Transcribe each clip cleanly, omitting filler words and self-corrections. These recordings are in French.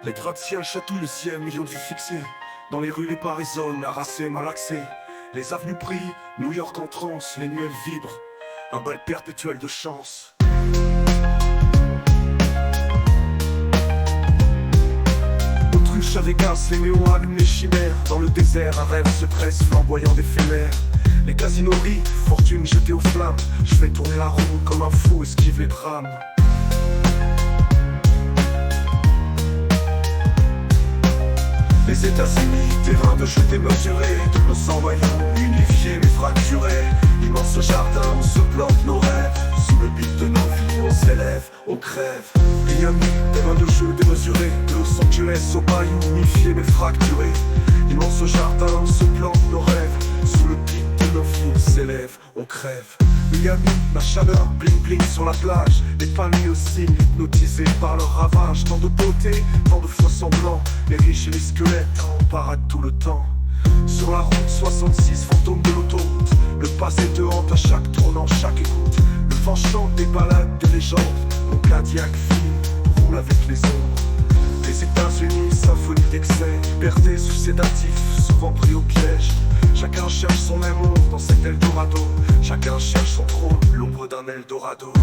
Les gratte-ciel chatouillent le ciel, millions de vues fixées. Dans les rues, les pas résonnent, harassés, malaxés. Les avenues brillent, New York en transe, les nuées vibrent. Un bal perpétuel de chance. Autruche avec Vegas, les néo-agnes, les chimères. Dans le désert, un rêve se tresse, flamboyant d'éphémère. Les casinos rient, fortune jetée aux flammes. Je fais tourner la roue comme un fou, esquive les drames. Les États-Unis, terrain de jeu démesuré, double sang voyant, unifié mais fracturé. Immense jardin où se plantent nos rêves. Sous le beat de nos vies, on s'élève, on crève. Miami, terrain de jeu démesuré, de Los Angeles au Bayou, unifié mais fracturé. Immense jardin où se plantent nos rêves. Sous le beat de nos vies, on s'élève, on crève. Miami, la chaleur, bling bling sur la plage. Les palmiers aussi, hypnotisés par leur ravage. Tant de beauté, tant de faux semblants. Les riches et les squelettes en paradent tout le temps. Sur la route 66, fantôme de l'autoroute. Le passé te hante à chaque tournant, chaque écoute. Le vent chante des balades, des légendes. Mon Cadillac fine, roule avec les ombres. Les États-Unis, symphonie d'excès. Liberté sous sédatif, souvent pris au piège. Chacun cherche son amour dans cet Eldorado. Chacun cherche son trône, l'ombre d'un Eldorado.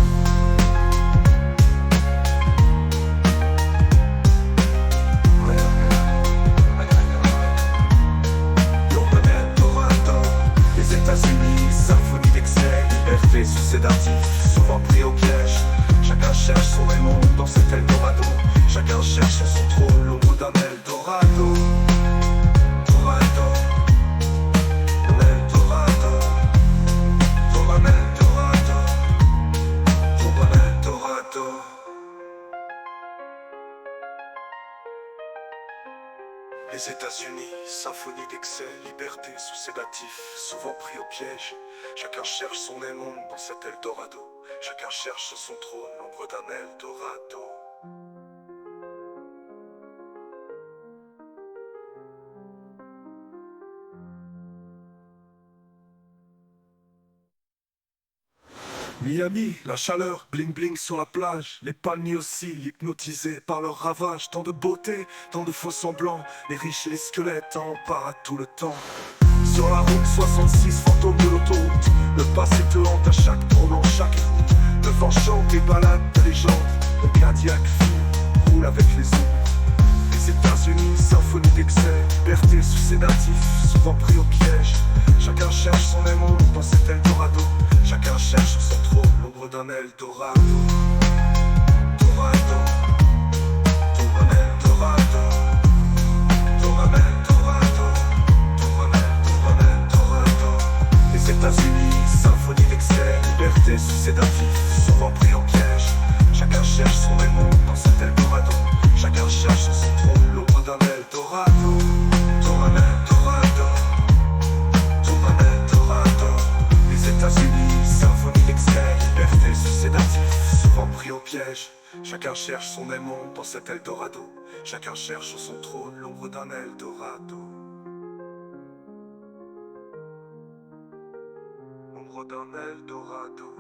L'ombre d'un Eldorado. Les États-Unis, symphonie d'excès. Liberté sous sédatif, souvent pris au piège. Chacun cherche son amour dans cet Eldorado. Chacun cherche son trône, l'ombre d'un Eldorado. Les États-Unis, symphonie d'excès, liberté sous sédatif, souvent pris au piège. Chacun cherche son aimant dans cet Eldorado. Chacun cherche son trône, l'ombre d'un Eldorado. Miami, la chaleur, bling bling sur la plage. Les palmiers aussi, hypnotisés par leur ravage. Tant de beauté, tant de faux semblants. Les riches et les squelettes en paradent tout le temps. Sur la route 66, fantôme de l'autoroute. Le passé te hante à chaque tournant, chaque écoute. Le vent chante des balades de légendes. Mon Cadillac fine, roule avec les ombres. Les États-Unis, symphonie d'excès. Liberté sous sédatif, souvent pris au piège. Chacun cherche son amour dans cet Eldorado. Chacun cherche son trône, l'ombre d'un Eldorado. Dorado, Eldorado, Eldorado. Les États-Unis, symphonie d'excès. Liberté sous sédatif, souvent pris en piège. Chacun cherche son amour dans cet Eldorado. Chacun cherche son trône, l'ombre d'un Eldorado. Les États-Unis, symphonie d'excès. Liberté sous sédatif, souvent pris au piège. Chacun cherche son aimant dans cet Eldorado. Chacun cherche son trône, l'ombre d'un Eldorado. L'ombre d'un Eldorado.